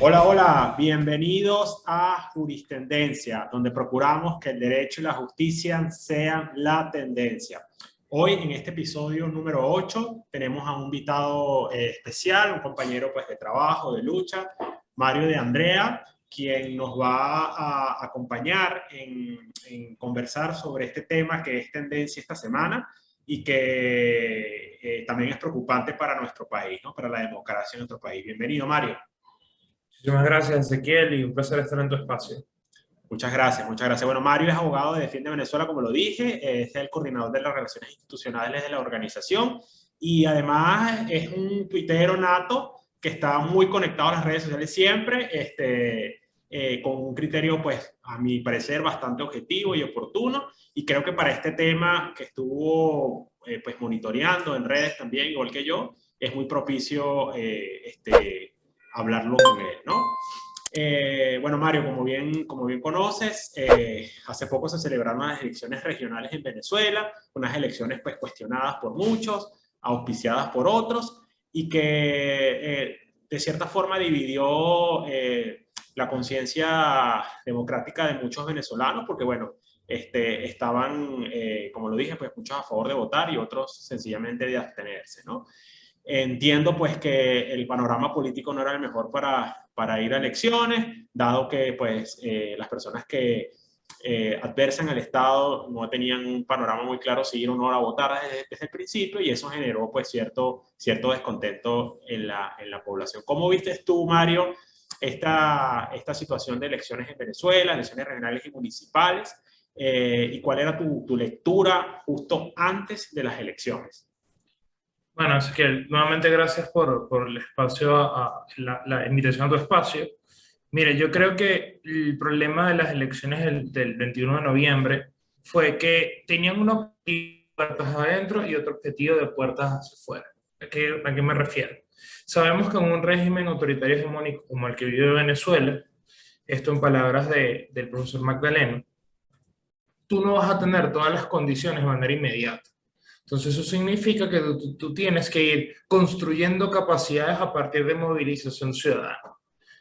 Hola, hola, bienvenidos a Juristendencia, donde procuramos que el derecho y la justicia sean la tendencia. Hoy, en este episodio número 8, tenemos a un invitado especial, un compañero pues, de trabajo, de lucha, Mario de Andrea, quien nos va a acompañar en conversar sobre este tema que es tendencia esta semana y que también es preocupante para nuestro país, ¿no? Para la democracia en nuestro país. Bienvenido, Mario. Muchísimas gracias, Ezequiel, y un placer estar en tu espacio. Muchas gracias, muchas gracias. Bueno, Mario es abogado de Defiende Venezuela, como lo dije, es el coordinador de las relaciones institucionales de la organización y además es un tuitero nato que está muy conectado a las redes sociales siempre, con un criterio, pues, a mi parecer, bastante objetivo y oportuno. Y creo que para este tema que estuvo, pues, monitoreando en redes también, igual que yo, es muy propicio hablarlo con él, ¿no? Bueno, Mario, como bien conoces, hace poco se celebraron las elecciones regionales en Venezuela, unas elecciones pues cuestionadas por muchos, auspiciadas por otros, y que de cierta forma dividió la conciencia democrática de muchos venezolanos, porque bueno, estaban, como lo dije, pues muchos a favor de votar y otros sencillamente de abstenerse, ¿no? Entiendo pues que el panorama político no era el mejor para ir a elecciones, dado que pues las personas que adversan al Estado no tenían un panorama muy claro si ir o no a votar desde el principio y eso generó pues cierto descontento en la población. ¿Cómo viste tú, Mario, esta situación de elecciones en Venezuela, elecciones regionales y municipales? ¿Y cuál era tu lectura justo antes de las elecciones? Bueno, Ezequiel, nuevamente gracias por el espacio, la invitación a tu espacio. Mire, yo creo que el problema de las elecciones del 21 de noviembre fue que tenían un objetivo de puertas adentro y otro objetivo de puertas hacia afuera. ¿A qué me refiero? Sabemos que en un régimen autoritario hegemónico como el que vive Venezuela, esto en palabras del profesor Magdaleno, tú no vas a tener todas las condiciones de manera inmediata. Entonces eso significa que tú tienes que ir construyendo capacidades a partir de movilización ciudadana.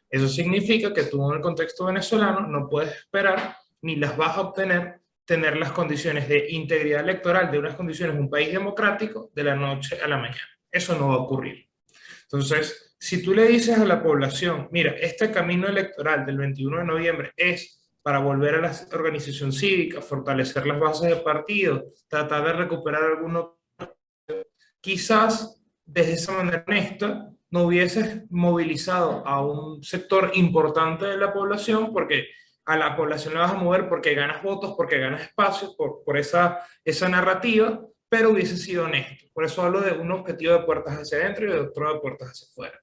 Eso significa que tú en el contexto venezolano no puedes esperar ni las vas a obtener tener las condiciones de integridad electoral de unas condiciones de un país democrático de la noche a la mañana. Eso no va a ocurrir. Entonces, si tú le dices a la población, mira, este camino electoral del 21 de noviembre es para volver a la organización cívica, fortalecer las bases de partido, tratar de recuperar algunos, quizás desde esa manera honesta no hubieses movilizado a un sector importante de la población porque a la población la vas a mover porque ganas votos, porque ganas espacios, por esa narrativa, pero hubiese sido honesto. Por eso hablo de un objetivo de puertas hacia adentro y de otro de puertas hacia afuera.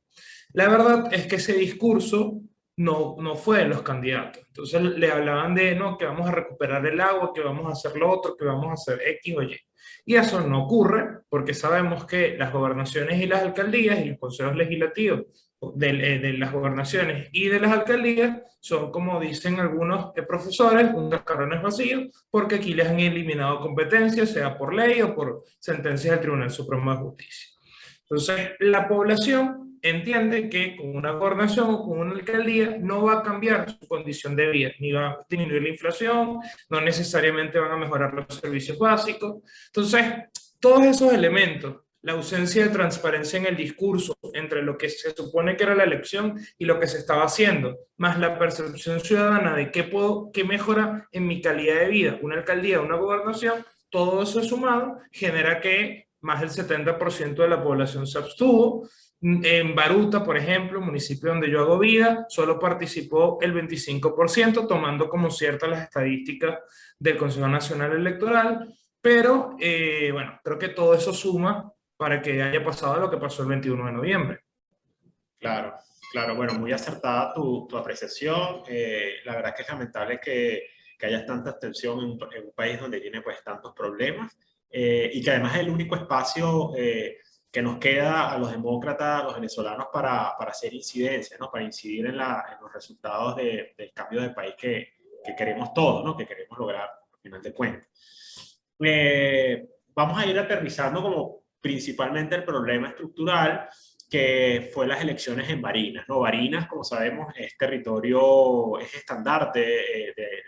La verdad es que ese discurso no fue de los candidatos. Entonces le hablaban de, no, que vamos a recuperar el agua, que vamos a hacer lo otro, que vamos a hacer X o Y. Y eso no ocurre porque sabemos que las gobernaciones y las alcaldías y los consejos legislativos de las gobernaciones y de las alcaldías son, como dicen algunos profesores, unos cascarones vacíos, porque aquí les han eliminado competencias, sea por ley o por sentencias del Tribunal Supremo de Justicia. Entonces, la población entiende que con una gobernación o con una alcaldía no va a cambiar su condición de vida, ni va a disminuir la inflación, no necesariamente van a mejorar los servicios básicos. Entonces, todos esos elementos, la ausencia de transparencia en el discurso entre lo que se supone que era la elección y lo que se estaba haciendo, más la percepción ciudadana de qué mejora en mi calidad de vida, una alcaldía, una gobernación, todo eso sumado genera que más del 70% de la población se abstuvo. En Baruta, por ejemplo, municipio donde yo hago vida, solo participó el 25%, tomando como ciertas las estadísticas del Consejo Nacional Electoral, pero bueno, creo que todo eso suma para que haya pasado lo que pasó el 21 de noviembre. Claro, claro, bueno, muy acertada tu apreciación. La verdad que es lamentable que haya tanta abstención en un país donde tiene pues tantos problemas y que además es el único espacio que nos queda a los demócratas, a los venezolanos para hacer incidencia, ¿no? Para incidir en los resultados del cambio de país que queremos todos, ¿no? Que queremos lograr al final de cuentas. Vamos a ir aterrizando como principalmente el problema estructural que fue las elecciones en Barinas, ¿no? Barinas, como sabemos, es territorio, es estandarte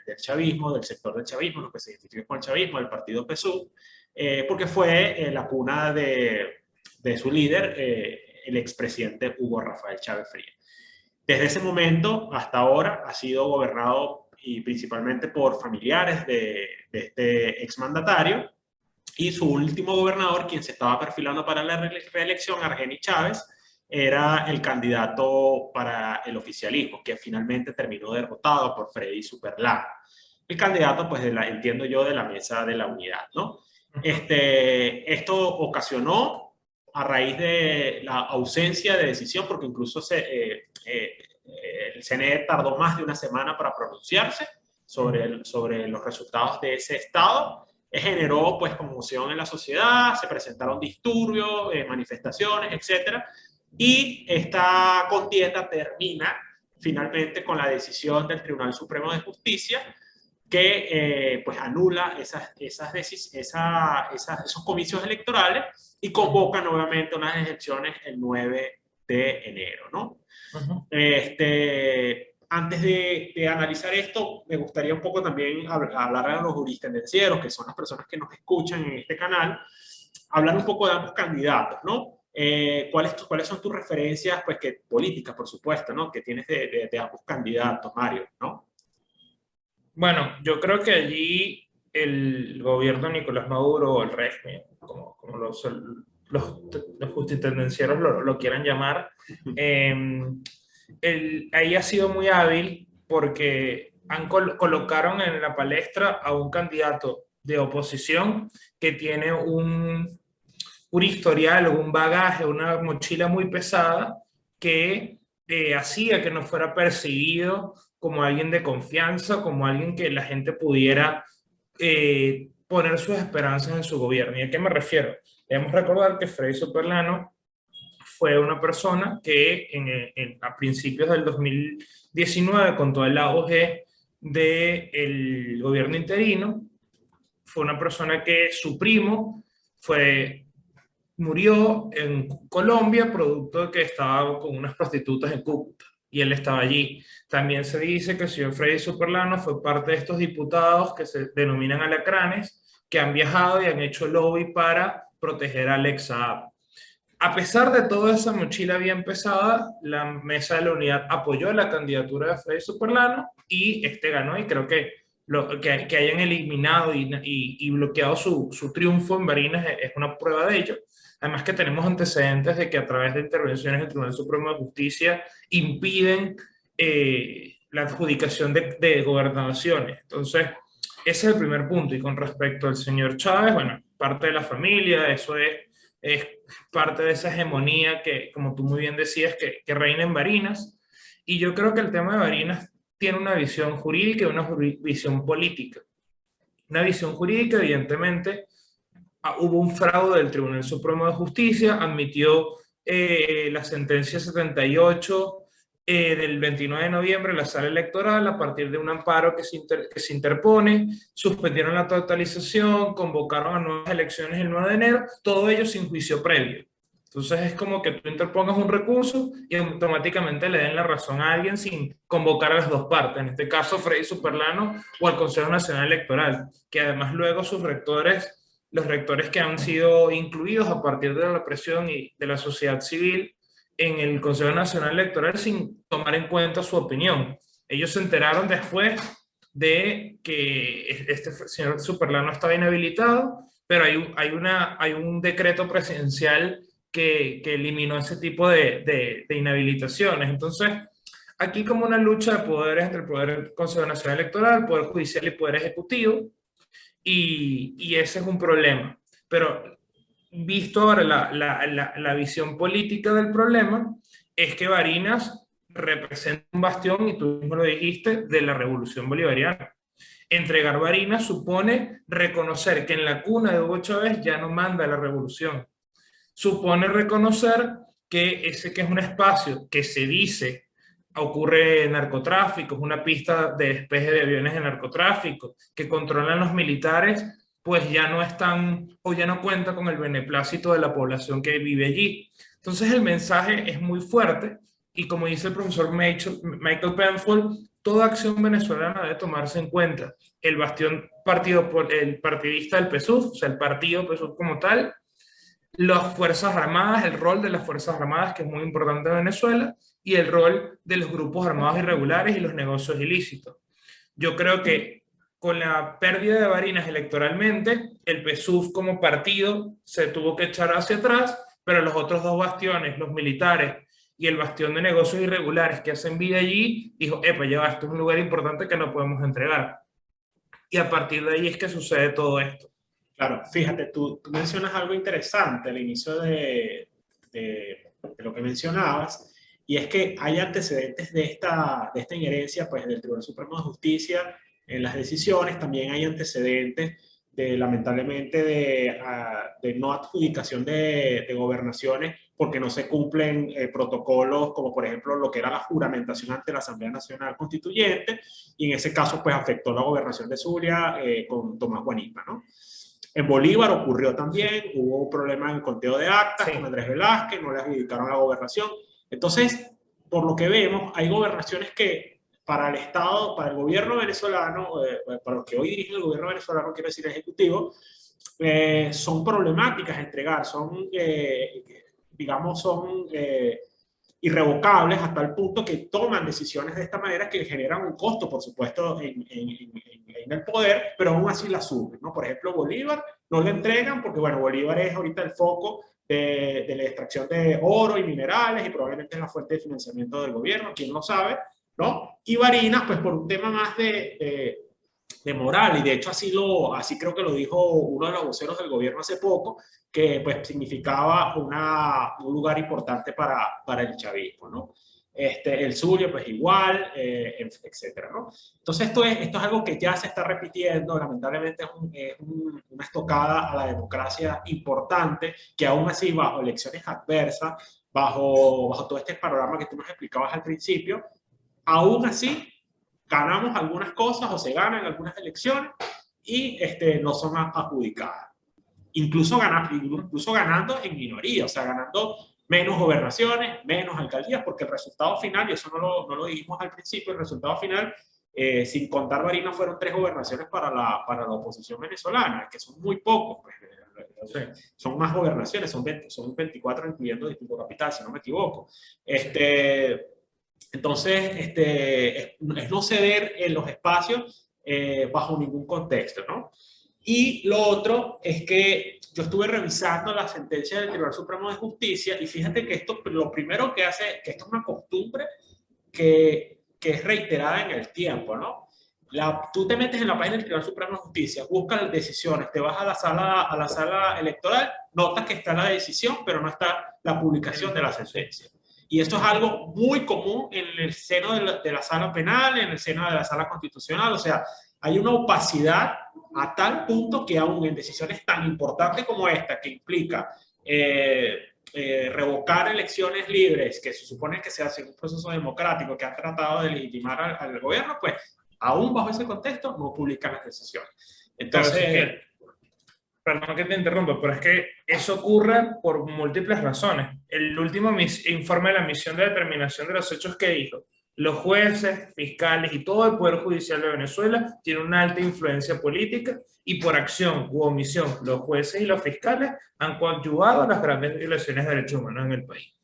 del chavismo, del sector del chavismo, lo que se identifica con el chavismo, el partido PSUV, porque fue la cuna de su líder, el expresidente Hugo Rafael Chávez Frías. Desde ese momento hasta ahora ha sido gobernado y principalmente por familiares de este exmandatario, y su último gobernador, quien se estaba perfilando para la reelección, Argenis Chávez, era el candidato para el oficialismo, que finalmente terminó derrotado por Freddy Superlano. El candidato, pues, entiendo yo, de la Mesa de la Unidad, ¿no? Esto ocasionó, a raíz de la ausencia de decisión, porque incluso el CNE tardó más de una semana para pronunciarse sobre los resultados de ese estado, generó pues conmoción en la sociedad, se presentaron disturbios, manifestaciones, etcétera, y esta contienda termina finalmente con la decisión del Tribunal Supremo de Justicia que pues anula esos comicios electorales y convoca nuevamente unas elecciones el 9 de enero, ¿no? Antes de analizar esto, me gustaría un poco también hablar a los juristendencieros, que son las personas que nos escuchan en este canal, hablar un poco de ambos candidatos, ¿no? ¿Cuáles son tus referencias, pues, políticas, por supuesto, ¿no? Que tienes de ambos candidatos, Mario, ¿no? Bueno, yo creo que allí el gobierno de Nicolás Maduro, o el régimen, como los justitendencieros lo quieran llamar, ahí ha sido muy hábil porque colocaron en la palestra a un candidato de oposición que tiene un historial, un bagaje, una mochila muy pesada que hacía que no fuera percibido como alguien de confianza, como alguien que la gente pudiera poner sus esperanzas en su gobierno. ¿Y a qué me refiero? Debemos recordar que Freddy Superlano fue una persona que a principios del 2019, con todo el auge del gobierno interino, fue una persona que su primo murió en Colombia producto de que estaba con unas prostitutas en Cúcuta y él estaba allí. También se dice que el señor Freddy Superlano fue parte de estos diputados que se denominan alacranes, que han viajado y han hecho lobby para proteger a Alex Saab. A pesar de toda esa mochila bien pesada, la Mesa de la Unidad apoyó la candidatura de Freddy Superlano y ganó, y creo que que hayan eliminado y bloqueado su triunfo en Barinas es una prueba de ello. Además que tenemos antecedentes de que a través de intervenciones del Tribunal Supremo de Justicia impiden la adjudicación de gobernaciones. Entonces, ese es el primer punto. Y con respecto al señor Chávez, bueno, parte de la familia, eso es parte de esa hegemonía que, como tú muy bien decías, que reina en Barinas. Y yo creo que el tema de Barinas tiene una visión jurídica y una visión política. Una visión jurídica, evidentemente, hubo un fraude del Tribunal Supremo de Justicia, admitió la sentencia 78 del 29 de noviembre en la sala electoral a partir de un amparo que se interpone, suspendieron la totalización, convocaron a nuevas elecciones el 9 de enero, todo ello sin juicio previo. Entonces es como que tú interpongas un recurso y automáticamente le den la razón a alguien sin convocar a las dos partes, en este caso Freddy Superlano o al Consejo Nacional Electoral, que además luego sus rectores, los rectores que han sido incluidos a partir de la presión y de la sociedad civil en el Consejo Nacional Electoral sin tomar en cuenta su opinión. Ellos se enteraron después de que este señor Superlano estaba inhabilitado, pero hay un decreto presidencial que eliminó ese tipo de inhabilitaciones. Entonces, aquí como una lucha de poderes entre el Poder Consejo Nacional Electoral, Poder Judicial y Poder Ejecutivo, y ese es un problema. Pero visto ahora la visión política del problema, es que Barinas representa un bastión, y tú mismo lo dijiste, de la revolución bolivariana. Entregar Barinas supone reconocer que en la cuna de Hugo Chávez ya no manda la revolución. Supone reconocer que ese que es un espacio que se dice ocurre narcotráfico, es una pista de despeje de aviones de narcotráfico, que controlan los militares, pues ya no están o ya no cuenta con el beneplácito de la población que vive allí. Entonces el mensaje es muy fuerte y como dice el profesor Michael Penfold, toda acción venezolana debe tomarse en cuenta el el partidista del PSUV, o sea, el partido PSUV como tal, las Fuerzas Armadas, el rol de las Fuerzas Armadas, que es muy importante en Venezuela, y el rol de los grupos armados irregulares y los negocios ilícitos. Yo creo que con la pérdida de Barinas electoralmente, el PSUV como partido se tuvo que echar hacia atrás, pero los otros dos bastiones, los militares y el bastión de negocios irregulares que hacen vida allí, dijo, epa, ya va, esto es un lugar importante que no podemos entregar. Y a partir de ahí es que sucede todo esto. Claro, fíjate, tú mencionas algo interesante al inicio de lo que mencionabas, y es que hay antecedentes de esta injerencia pues, del Tribunal Supremo de Justicia en las decisiones, también hay antecedentes lamentablemente, de no adjudicación de gobernaciones porque no se cumplen protocolos como por ejemplo lo que era la juramentación ante la Asamblea Nacional Constituyente, y en ese caso pues afectó la gobernación de Zulia con Tomás Guanipa, ¿no? En Bolívar ocurrió también, hubo un problema en el conteo de actas con Andrés Velázquez, no le adjudicaron la gobernación. Entonces, por lo que vemos, hay gobernaciones que para el Estado, para el gobierno venezolano, para los que hoy dirigen el gobierno venezolano, quiero decir ejecutivo, son problemáticas a entregar, son, digamos, son irrevocables hasta el punto que toman decisiones de esta manera que generan un costo, por supuesto, en el poder, pero aún así la suben, ¿no? Por ejemplo, Bolívar no le entregan porque, bueno, Bolívar es ahorita el foco de la extracción de oro y minerales y probablemente es la fuente de financiamiento del gobierno, quién lo sabe, ¿no? Y Barinas, pues por un tema más de moral, y de hecho así creo que lo dijo uno de los voceros del gobierno hace poco, que pues significaba un lugar importante para el chavismo, ¿no? El Zulia pues igual, etcétera, ¿no? Entonces esto es algo que ya se está repitiendo, lamentablemente es una estocada a la democracia importante, que aún así bajo elecciones adversas, bajo todo este panorama que tú nos explicabas al principio, aún así ganamos algunas cosas o se ganan algunas elecciones y no son adjudicadas. Incluso ganando en minoría, o sea, ganando menos gobernaciones, menos alcaldías, porque el resultado final, y eso no lo dijimos al principio, el resultado final, sin contar Barinas, fueron 3 gobernaciones para la oposición venezolana, que son muy pocos, pues, sí. Son más gobernaciones, son 24 incluyendo Distrito Capital, si no me equivoco. Entonces, es no ceder en los espacios bajo ningún contexto, ¿no? Y lo otro es que yo estuve revisando la sentencia del Tribunal Supremo de Justicia y fíjate que esto, lo primero que hace, que esto es una costumbre que es reiterada en el tiempo, ¿no? Tú te metes en la página del Tribunal Supremo de Justicia, buscas las decisiones, te vas a la sala electoral, notas que está la decisión, pero no está la publicación de la sentencia. Y esto es algo muy común en el seno de la sala penal, en el seno de la sala constitucional. O sea, hay una opacidad a tal punto que aún en decisiones tan importantes como esta, que implica revocar elecciones libres, que se supone que se hace un proceso democrático que ha tratado de legitimar al gobierno, pues aún bajo ese contexto no publican las decisiones. Entonces... Perdón que te interrumpa, pero es que eso ocurre por múltiples razones. El último informe de la misión de determinación de los hechos que dijo, los jueces, fiscales y todo el Poder Judicial de Venezuela tiene una alta influencia política y por acción u omisión los jueces y los fiscales han coadyuvado a las grandes violaciones de derechos humanos en el país.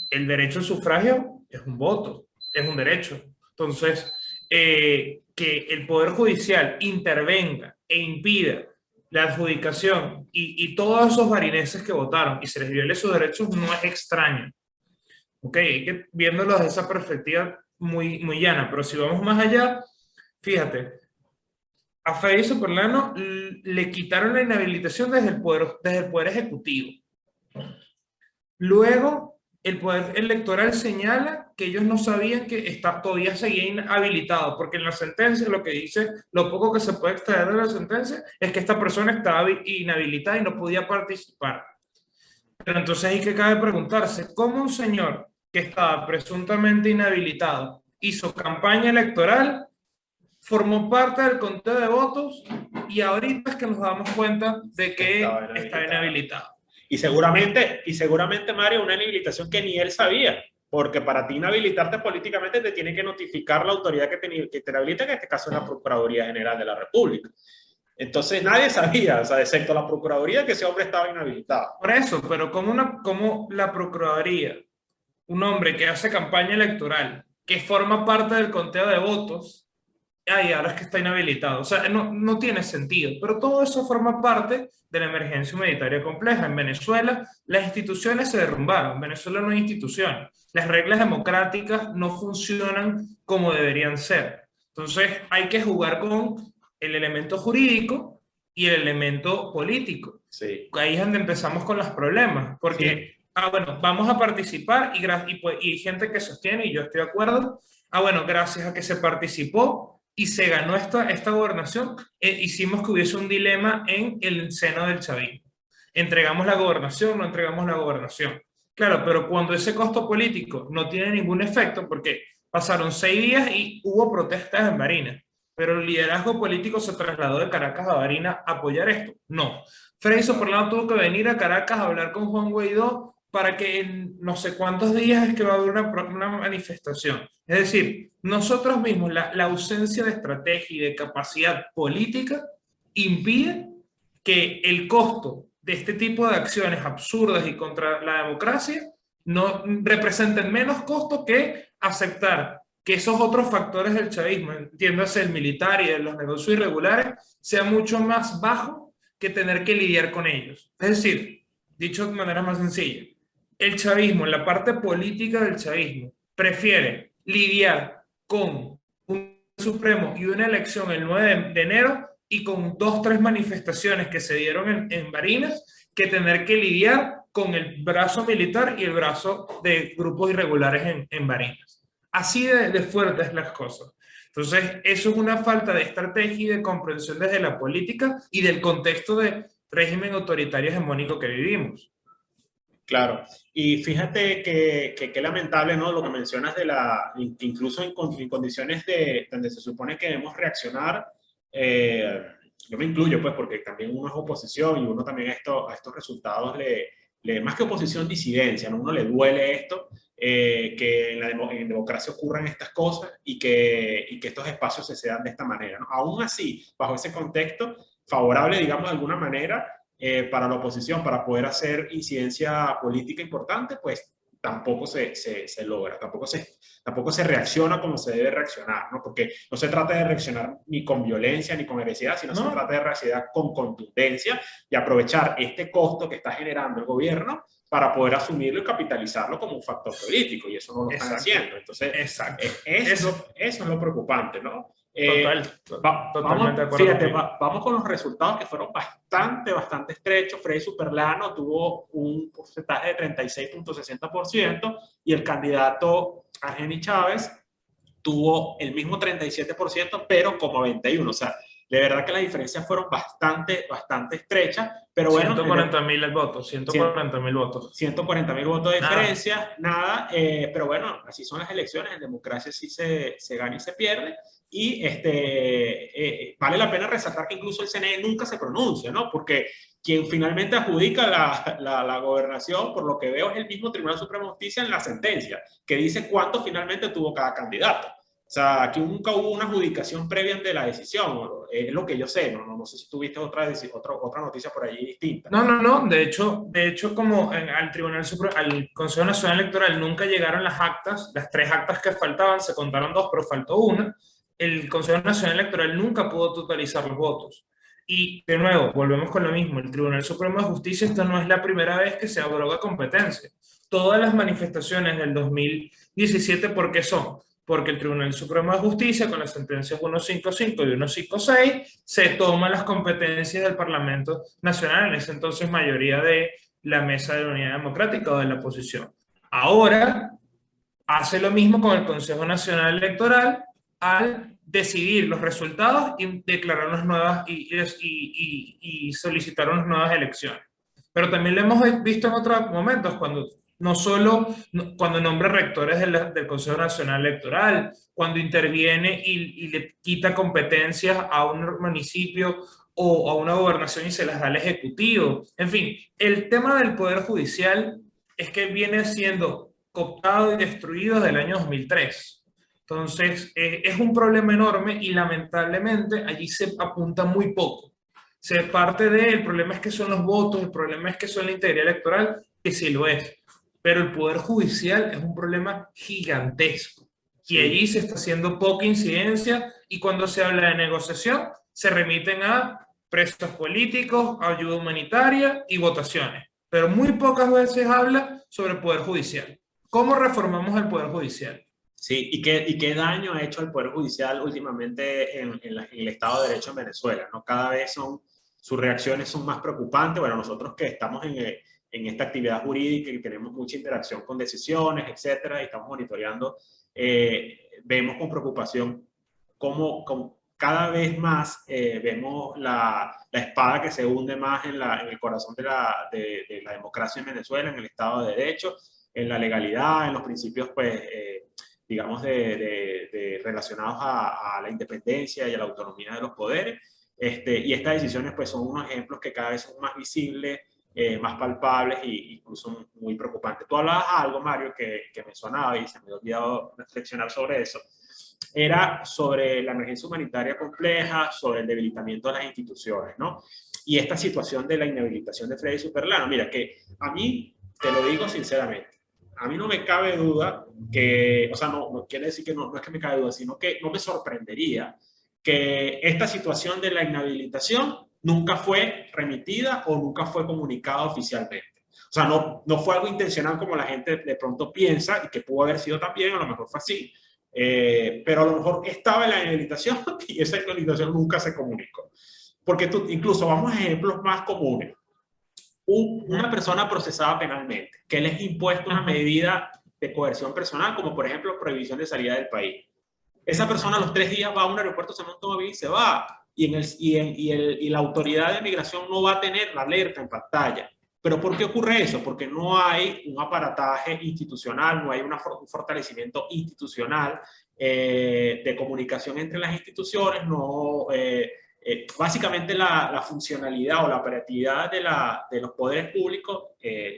El derecho al sufragio es un voto, es un derecho. Entonces, que el Poder Judicial intervenga e impida la adjudicación y todos esos barineses que votaron y se les viole sus derechos no es extraño. Ok, que viéndolo desde esa perspectiva muy, muy llana, pero si vamos más allá, fíjate, a Freddy Superlano le quitaron la inhabilitación desde el poder ejecutivo. Luego, el poder electoral señala que ellos no sabían que todavía seguía inhabilitado, porque en la sentencia lo que dice, lo poco que se puede extraer de la sentencia, es que esta persona estaba inhabilitada y no podía participar. Pero entonces hay que cabe preguntarse, ¿cómo un señor que estaba presuntamente inhabilitado hizo campaña electoral, formó parte del conteo de votos y ahorita es que nos damos cuenta de que está inhabilitado? y seguramente, Mario, una inhabilitación que ni él sabía, porque para ti inhabilitarte políticamente te tiene que notificar la autoridad que te inhabilita, que en este caso es la Procuraduría General de la República. Entonces nadie sabía, o sea, excepto la Procuraduría, que ese hombre estaba inhabilitado. Por eso, pero como la Procuraduría, un hombre que hace campaña electoral, que forma parte del conteo de votos, ay, ahora es que está inhabilitado. O sea, no tiene sentido. Pero todo eso forma parte de la emergencia humanitaria compleja. En Venezuela, las instituciones se derrumbaron. En Venezuela no hay instituciones. Las reglas democráticas no funcionan como deberían ser. Entonces, hay que jugar con el elemento jurídico y el elemento político. Sí. Ahí es donde empezamos con los problemas. Porque, Sí. bueno, vamos a participar y gente que sostiene, y yo estoy de acuerdo, bueno, gracias a que se participó y se ganó esta gobernación, hicimos que hubiese un dilema en el seno del chavismo. ¿Entregamos la gobernación? ¿No entregamos la gobernación? Claro, pero cuando ese costo político no tiene ningún efecto, porque pasaron 6 días y hubo protestas en Barinas, pero el liderazgo político se trasladó de Caracas a Barinas a apoyar esto. No. Frei Soprano tuvo que venir a Caracas a hablar con Juan Guaidó para que en no sé cuántos días es que va a haber una manifestación. Es decir, nosotros mismos, la ausencia de estrategia y de capacidad política impide que el costo de este tipo de acciones absurdas y contra la democracia no representen menos costo que aceptar que esos otros factores del chavismo, entiéndase el militar y de los negocios irregulares, sea mucho más bajo que tener que lidiar con ellos. Es decir, dicho de manera más sencilla, el chavismo, la parte política del chavismo, prefiere lidiar con un Supremo y una elección el 9 de enero y con 2, 3 manifestaciones que se dieron en Barinas, que tener que lidiar con el brazo militar y el brazo de grupos irregulares en Barinas. Así de fuertes las cosas. Entonces, eso es una falta de estrategia y de comprensión desde la política y del contexto de régimen autoritario hegemónico que vivimos. Claro, y fíjate que qué lamentable, ¿no? Lo que mencionas que incluso en condiciones donde se supone que debemos reaccionar, eh, yo me incluyo, pues, porque también uno es oposición y uno también a estos resultados más que oposición, disidencia, ¿no? A uno le duele esto, que en democracia ocurran estas cosas y que estos espacios se dan de esta manera, ¿no? Aún así, bajo ese contexto favorable, digamos, de alguna manera, para la oposición, para poder hacer incidencia política importante, pues tampoco se logra, tampoco se reacciona como se debe reaccionar, ¿no? Porque no se trata de reaccionar ni con violencia ni con agresividad, sino se trata de reaccionar con contundencia y aprovechar este costo que está generando el gobierno para poder asumirlo y capitalizarlo como un factor político, y eso no lo están haciendo. Entonces, eso es lo preocupante, ¿no? Totalmente de acuerdo. Fíjate, vamos con los resultados que fueron bastante estrechos. Frei Superlano tuvo un porcentaje de 36.60% y el candidato Argeni Chávez tuvo el mismo 37%, pero como 21%. O sea, de verdad que las diferencias fueron bastante estrechas, pero bueno. 140.000 votos, 140.000 votos. 140.000 votos de diferencia, nada, pero bueno, así son las elecciones, en democracia sí se gana y se pierde, y vale la pena resaltar que incluso el CNE nunca se pronuncia, ¿no? Porque quien finalmente adjudica la gobernación, por lo que veo, es el mismo Tribunal Supremo de Justicia en la sentencia, que dice cuánto finalmente tuvo cada candidato. O sea, aquí nunca hubo una adjudicación previa de la decisión, es lo que yo sé, no sé si tuviste otra noticia por allí distinta. No, de hecho como al Tribunal Supremo, al Consejo Nacional Electoral nunca llegaron las actas, las 3 actas que faltaban, se contaron 2, pero faltó una. El Consejo Nacional Electoral nunca pudo totalizar los votos. Y de nuevo, volvemos con lo mismo, el Tribunal Supremo de Justicia, esta no es la primera vez que se abroga competencia. Todas las manifestaciones del 2017, ¿por qué son? Porque el Tribunal Supremo de Justicia, con las sentencias 155 y 156, se toma las competencias del Parlamento Nacional, en ese entonces mayoría de la Mesa de la Unidad Democrática o de la oposición. Ahora hace lo mismo con el Consejo Nacional Electoral al decidir los resultados y declarar unas nuevas y solicitar unas nuevas elecciones. Pero también lo hemos visto en otros momentos, cuando no solo cuando nombra rectores del Consejo Nacional Electoral, cuando interviene y le quita competencias a un municipio o a una gobernación y se las da al Ejecutivo. En fin, el tema del Poder Judicial es que viene siendo cooptado y destruido desde el año 2003. Entonces, es un problema enorme y lamentablemente allí se apunta muy poco. Se parte el problema es que son los votos, el problema es que son la integridad electoral, que sí lo es. Pero el Poder Judicial es un problema gigantesco. Y Sí. allí se está haciendo poca incidencia y cuando se habla de negociación se remiten a presos políticos, ayuda humanitaria y votaciones. Pero muy pocas veces habla sobre el Poder Judicial. ¿Cómo reformamos el Poder Judicial? Sí, y qué daño ha hecho el Poder Judicial últimamente en el Estado de Derecho en Venezuela, ¿no? Cada vez sus reacciones son más preocupantes. Bueno, nosotros que estamos en esta actividad jurídica y tenemos mucha interacción con decisiones, etcétera, y estamos monitoreando, vemos con preocupación cómo cada vez más vemos la espada que se hunde más en el corazón de la democracia en Venezuela, en el Estado de Derecho, en la legalidad, en los principios, pues, digamos, relacionados a la independencia y a la autonomía de los poderes. Y estas decisiones, pues, son unos ejemplos que cada vez son más visibles, más palpables e incluso muy preocupantes. Tú hablabas algo, Mario, que me sonaba y se me había olvidado reflexionar sobre eso. Era sobre la emergencia humanitaria compleja, sobre el debilitamiento de las instituciones, ¿no? Y esta situación de la inhabilitación de Freddy Superlano. Mira, que a mí, te lo digo sinceramente, a mí no me cabe duda que, o sea, no quiere decir que no es que me cabe duda, sino que no me sorprendería que esta situación de la inhabilitación nunca fue remitida o nunca fue comunicada oficialmente. O sea, no fue algo intencional como la gente de pronto piensa y que pudo haber sido también, a lo mejor fue así, pero a lo mejor estaba en la inhabilitación y esa inhabilitación nunca se comunicó. Porque incluso vamos a ejemplos más comunes. Una persona procesada penalmente, que les ha impuesto una medida de coerción personal, como por ejemplo prohibición de salida del país. Esa persona a los 3 días va a un aeropuerto, se monta un avión y se va. Y la autoridad de migración no va a tener la alerta en pantalla. ¿Pero por qué ocurre eso? Porque no hay un aparataje institucional, no hay un fortalecimiento institucional de comunicación entre las instituciones, básicamente la funcionalidad o la operatividad de los poderes públicos,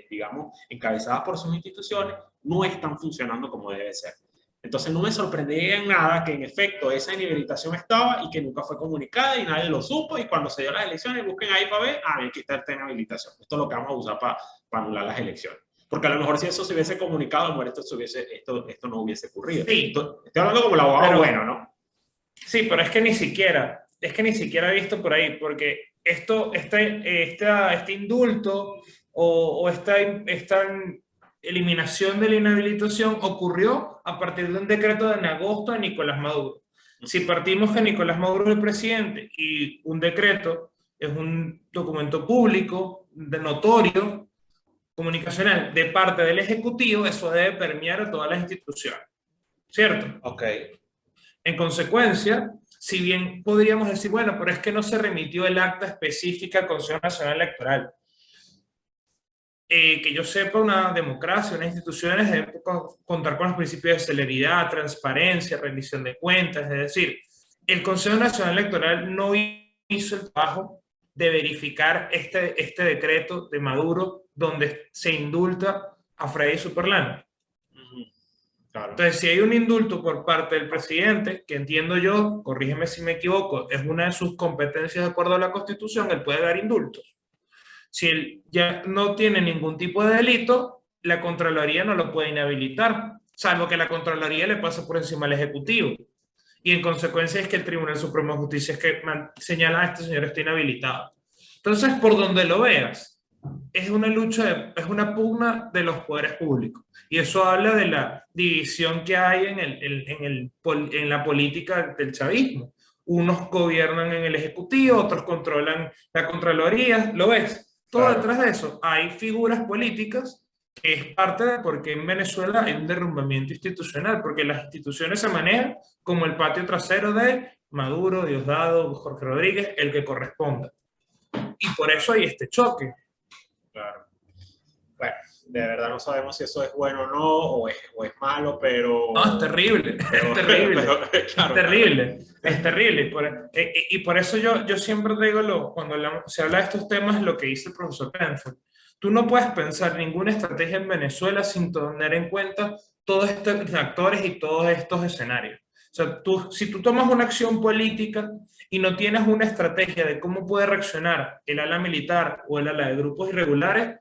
digamos, encabezadas por sus instituciones, no están funcionando como debe ser. Entonces no me sorprendería en nada que en efecto esa inhabilitación estaba y que nunca fue comunicada y nadie lo supo, y cuando se dio las elecciones busquen ahí para ver, aquí está esta inhabilitación. Esto es lo que vamos a usar para anular las elecciones. Porque a lo mejor si eso se hubiese comunicado, bueno, esto no hubiese ocurrido. Sí, estoy hablando como el abogado bueno, ¿no? Sí, pero es que ni siquiera he visto por ahí, porque este indulto o esta eliminación de la inhabilitación ocurrió a partir de un decreto en agosto de Nicolás Maduro. Si partimos que Nicolás Maduro es el presidente y un decreto es un documento público, notorio, comunicacional, de parte del Ejecutivo, eso debe permear a todas las instituciones, ¿cierto? Ok. En consecuencia, si bien podríamos decir, bueno, pero es que no se remitió el acta específica al Consejo Nacional Electoral. Que yo sepa, una democracia, unas instituciones deben contar con los principios de celeridad, transparencia, rendición de cuentas. Es decir, el Consejo Nacional Electoral no hizo el trabajo de verificar este decreto de Maduro donde se indulta a Freddy Superlano. Claro. Entonces, si hay un indulto por parte del presidente, que entiendo yo, corrígeme si me equivoco, es una de sus competencias de acuerdo a la Constitución, él puede dar indultos. Si él ya no tiene ningún tipo de delito, la Contraloría no lo puede inhabilitar, salvo que la Contraloría le pase por encima al Ejecutivo. Y en consecuencia es que el Tribunal Supremo de Justicia es que señala a este señor está inhabilitado. Entonces, por donde lo veas, es una lucha, es una pugna de los poderes públicos. Y eso habla de la división que hay en la política del chavismo. Unos gobiernan en el Ejecutivo, otros controlan la Contraloría, ¿lo ves? Todo Claro. detrás de eso hay figuras políticas que es parte de por qué en Venezuela hay un derrumbamiento institucional, porque las instituciones se manejan como el patio trasero de Maduro, Diosdado, Jorge Rodríguez, el que corresponda. Y por eso hay este choque. Claro. Bueno, de verdad no sabemos si eso es bueno o no, o es malo, pero... No, es terrible, pero- es terrible, pero, es claro, terrible, es terrible. Y por eso yo siempre digo, cuando se habla de estos temas, lo que dice el profesor Penfield. Tú no puedes pensar ninguna estrategia en Venezuela sin tener en cuenta todos estos actores y todos estos escenarios. O sea, si tú tomas una acción política y no tienes una estrategia de cómo puede reaccionar el ala militar o el ala de grupos irregulares,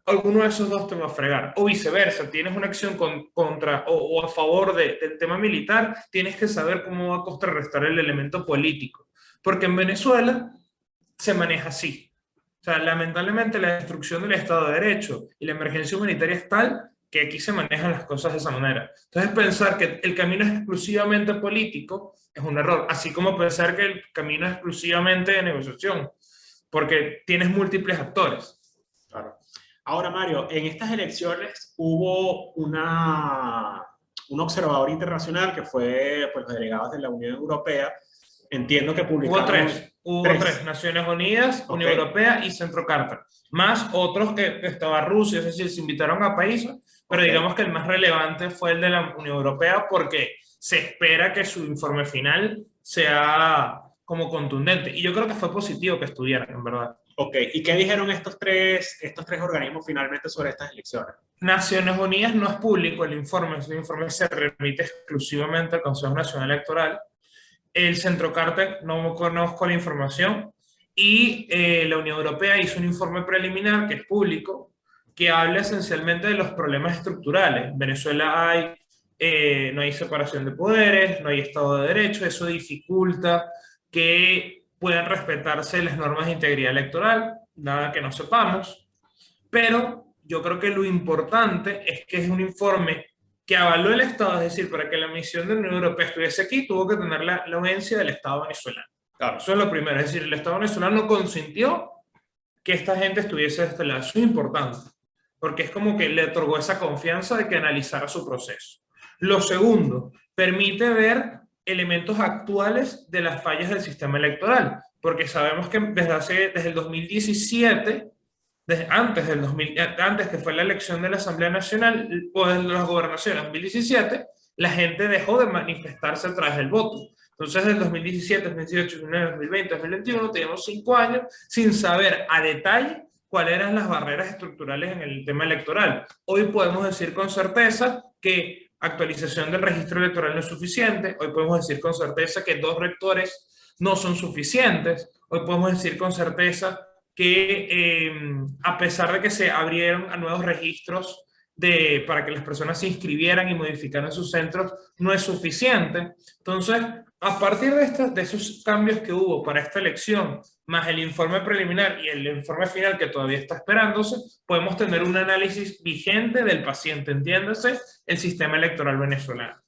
alguno de esos dos te va a fregar. O viceversa, tienes una acción contra o a favor del tema militar, tienes que saber cómo va a contrarrestar el elemento político. Porque en Venezuela se maneja así. O sea, lamentablemente la destrucción del Estado de Derecho y la emergencia humanitaria es tal que aquí se manejan las cosas de esa manera. Entonces pensar que el camino es exclusivamente político es un error, así como pensar que el camino es exclusivamente de negociación, porque tienes múltiples actores. claro. Ahora, Mario, en estas elecciones hubo un observador internacional que fue pues, los delegados de la Unión Europea. Entiendo que Hubo publicaron tres, hubo tres, Naciones Unidas, Ok, Unión Europea y Centro Carter, más otros que estaba Rusia, es decir, se invitaron a países, pero ok. digamos que el más relevante fue el de la Unión Europea porque se espera que su informe final sea como contundente. Y yo creo que fue positivo que estuvieran, en verdad. Ok, ¿y qué dijeron estos tres organismos finalmente sobre estas elecciones? Naciones Unidas no es público el informe se remite exclusivamente al Consejo Nacional Electoral. El Centro Carter no conozco la información y la Unión Europea hizo un informe preliminar que es público, que habla esencialmente de los problemas estructurales. En Venezuela no hay separación de poderes, no hay Estado de Derecho, eso dificulta que puedan respetarse las normas de integridad electoral, nada que no sepamos, pero yo creo que lo importante es que es un informe que avaló el Estado, es decir, para que la misión de la Unión Europea estuviese aquí, tuvo que tener la anuencia del Estado venezolano. Claro, Eso es lo primero, es decir, el Estado venezolano consintió que esta gente estuviese de este lado. Eso es importante, porque es como que le otorgó esa confianza de que analizara su proceso. Lo segundo, permite ver elementos actuales de las fallas del sistema electoral, porque sabemos que desde el 2017 antes que fue la elección de la Asamblea Nacional o de las gobernaciones en 2017, la gente dejó de manifestarse a través del voto. Entonces, del 2017, 2018, 2019, 2020, 2021, teníamos 5 años sin saber a detalle cuáles eran las barreras estructurales en el tema electoral. Hoy podemos decir con certeza que actualización del registro electoral no es suficiente. Hoy podemos decir con certeza que 2 rectores no son suficientes. Hoy podemos decir con certeza que a pesar de que se abrieron a nuevos registros para que las personas se inscribieran y modificaran sus centros, no es suficiente. Entonces, a partir de esos cambios que hubo para esta elección, más el informe preliminar y el informe final que todavía está esperándose, podemos tener un análisis vigente del paciente, entiéndase, el sistema electoral venezolano.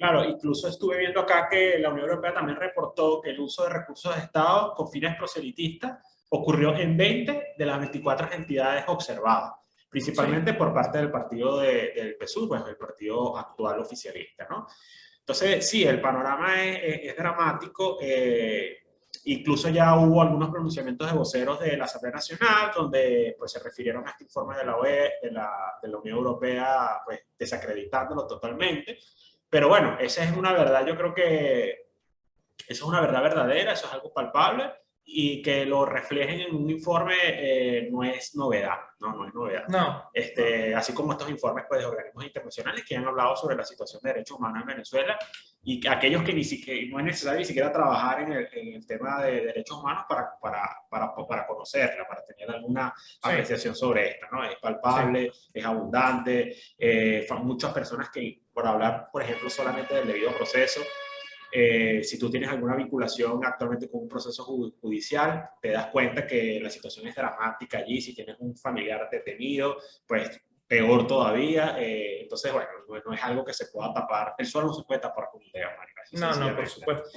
claro, incluso estuve viendo acá que la Unión Europea también reportó que el uso de recursos de Estado con fines proselitistas ocurrió en 20 de las 24 entidades observadas, principalmente Sí. por parte del partido del PSUV, pues el partido actual oficialista, ¿no? Entonces, sí, el panorama es dramático. Incluso ya hubo algunos pronunciamientos de voceros de la Asamblea Nacional donde pues, se refirieron a este informe de la UE, de la Unión Europea, pues desacreditándolo totalmente. Pero bueno, esa es una verdad, yo creo que eso es una verdad verdadera, eso es algo palpable y que lo reflejen en un informe no es novedad, no es novedad. No. Así como estos informes pues, de organismos internacionales que han hablado sobre la situación de derechos humanos en Venezuela y que aquellos que no es necesario ni siquiera trabajar en el tema de derechos humanos para conocerla, para tener alguna apreciación sobre esta, ¿no? Es palpable, es abundante, muchas personas que, por hablar, por ejemplo, solamente del debido proceso, si tú tienes alguna vinculación actualmente con un proceso judicial, te das cuenta que la situación es dramática allí. Si tienes un familiar detenido, pues peor todavía. Entonces, bueno, no es algo que se pueda tapar. El sol no se puede tapar con un dedo, Mario. No, por supuesto.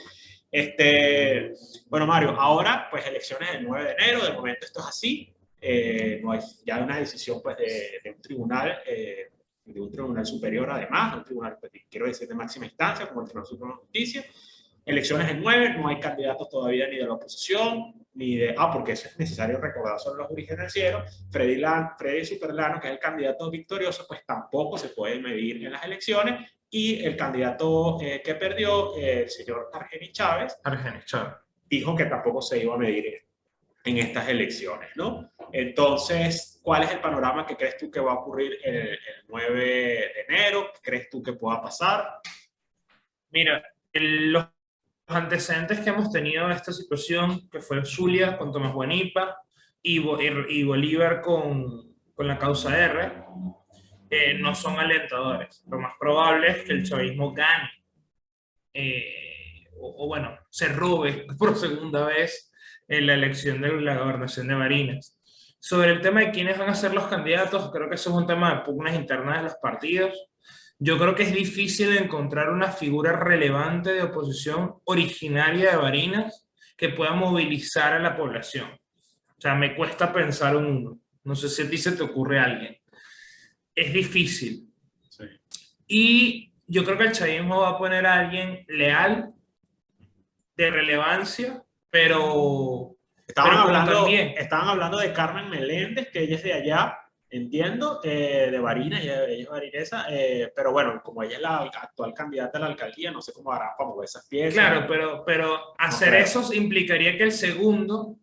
Bueno, Mario, ahora, pues elecciones del 9 de enero. De momento esto es así. No hay ya una decisión pues, de un tribunal. De un tribunal superior además, un tribunal, quiero decir, de máxima instancia, como el Tribunal Supremo de Justicia, Elecciones el 9, no hay candidatos todavía ni de la oposición, ni de... porque eso es necesario recordar sobre los juristas financieros. Freddy Superlano, que es el candidato victorioso, pues tampoco se puede medir en las elecciones. Y el candidato que perdió, el señor Argenis Chávez, dijo que tampoco se iba a medir en estas elecciones, ¿no? Entonces, ¿cuál es el panorama que crees tú que va a ocurrir el 9 de enero? ¿Qué crees tú que pueda pasar? Mira, los antecedentes que hemos tenido en esta situación, que fue Zulia con Tomás Guanipa y Bolívar con la causa R, no son alentadores. Lo más probable es que el chavismo gane, o bueno, se robe por segunda vez en la elección de la gobernación de Barinas. Sobre el tema de quiénes van a ser los candidatos, creo que eso es un tema de pugnas internas de los partidos. Yo creo que es difícil encontrar una figura relevante de oposición originaria de Barinas que pueda movilizar a la población. O sea, me cuesta pensar en uno. No sé si a ti se te ocurre alguien. Es difícil. Sí. Y yo creo que el chavismo va a poner a alguien leal, de relevancia, pero estaban hablando de Carmen Meléndez, que ella es de allá, entiendo, de Barinas, ella es barinesa, pero bueno, como ella es la actual candidata a la alcaldía, no sé cómo hará para mover esas piezas. Claro, pero hacer eso implicaría que el segundo,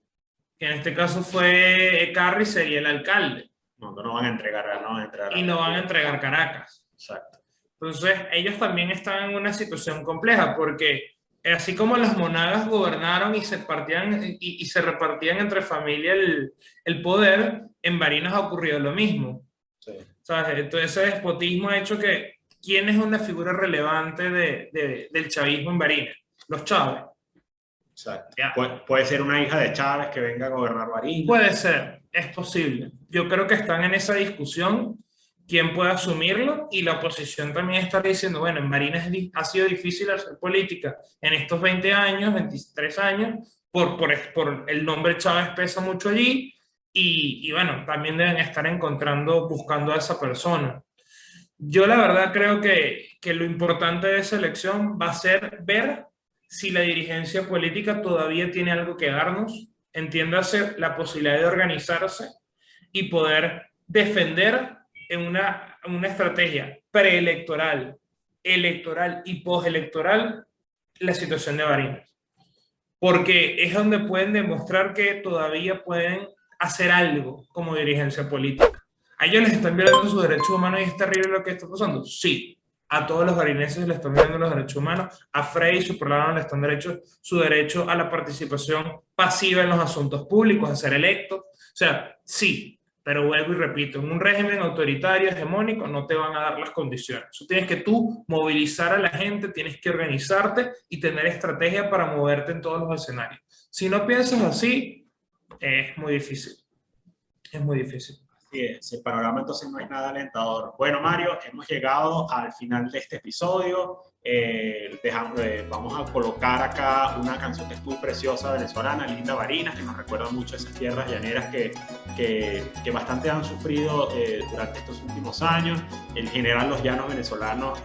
que en este caso fue Carri, sería el alcalde. No van a entregar, y no van a entregar Caracas. Exacto. Entonces, ellos también están en una situación compleja, porque así como las monagas gobernaron y se repartían entre familia el poder, en Barinas ha ocurrido lo mismo. Sí. ¿Sabes? Entonces, ese despotismo ha hecho que, ¿quién es una figura relevante del chavismo en Barinas? Los Chávez. Exacto. Puede ser una hija de Chávez que venga a gobernar Barinas. Puede ser, es posible. Yo creo que están en esa discusión quién puede asumirlo, y la oposición también está diciendo, bueno, en Barinas ha sido difícil hacer política en estos 20 años, 23 años, por el nombre Chávez pesa mucho allí, y bueno, también deben estar buscando a esa persona. Yo la verdad creo que lo importante de esa elección va a ser ver si la dirigencia política todavía tiene algo que darnos, entiéndase la posibilidad de organizarse y poder defender en una estrategia preelectoral, electoral y postelectoral la situación de Barinas. Porque es donde pueden demostrar que todavía pueden hacer algo como dirigencia política. ¿A ellos les están violando sus derechos humanos y es terrible lo que está pasando? Sí. A todos los barineses les están violando los derechos humanos. A Freddy Superlano le están su derecho a la participación pasiva en los asuntos públicos, a ser electo. O sea, sí. Pero vuelvo y repito, en un régimen autoritario, hegemónico, no te van a dar las condiciones. Eso tienes que tú movilizar a la gente, tienes que organizarte y tener estrategia para moverte en todos los escenarios. Si no piensas así, es muy difícil. Es muy difícil. Así es, el panorama entonces no es nada alentador. Bueno, Mario, hemos llegado al final de este episodio. Vamos a colocar acá una canción que es muy preciosa venezolana, Linda Barinas, que nos recuerda mucho a esas tierras llaneras que bastante han sufrido durante estos últimos años. En general, los llanos venezolanos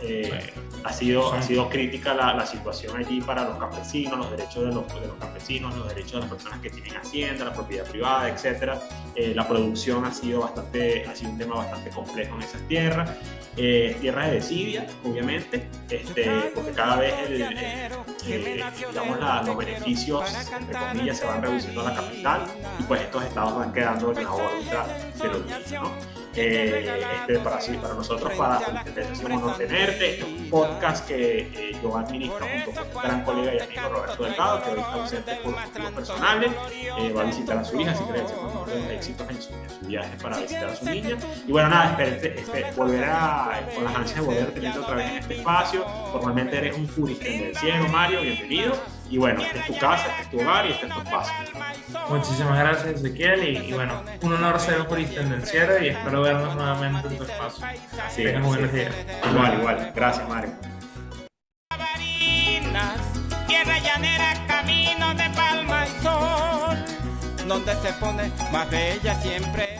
ha sido crítica la situación allí para los campesinos, los derechos de los campesinos, los derechos de las personas que tienen hacienda, la propiedad privada, etc. La producción ha sido un tema bastante complejo en esas tierras. Tierras de desidia, obviamente, porque cada vez los beneficios, entre comillas, se van reduciendo a la capital, y pues estos estados van quedando en la órbita de los niños, ¿no? Para nosotros, para Juristendencia, es un honor tenerte. Este es un podcast que yo administro junto con un gran colega y amigo, Roberto Delgado, que hoy está ausente por motivos personales. Va a visitar a su hija, así que le deseamos muchos éxitos en su viaje para visitar a su niña. Y bueno, nada, volver con las ansias de volver a tenerte otra vez en este espacio. Formalmente eres un juristendenciero, Mario, bienvenido. Y bueno, esta es tu casa, este es tu hogar y este es tu espacio. Muchísimas gracias, Ezequiel, y bueno, un honor ser un juristendenciero y espero vernos nuevamente en tu espacio. Así es, buenos días. Igual. Gracias, Mario. Tierra llanera, camino de palma y sol, donde se pone más bella siempre.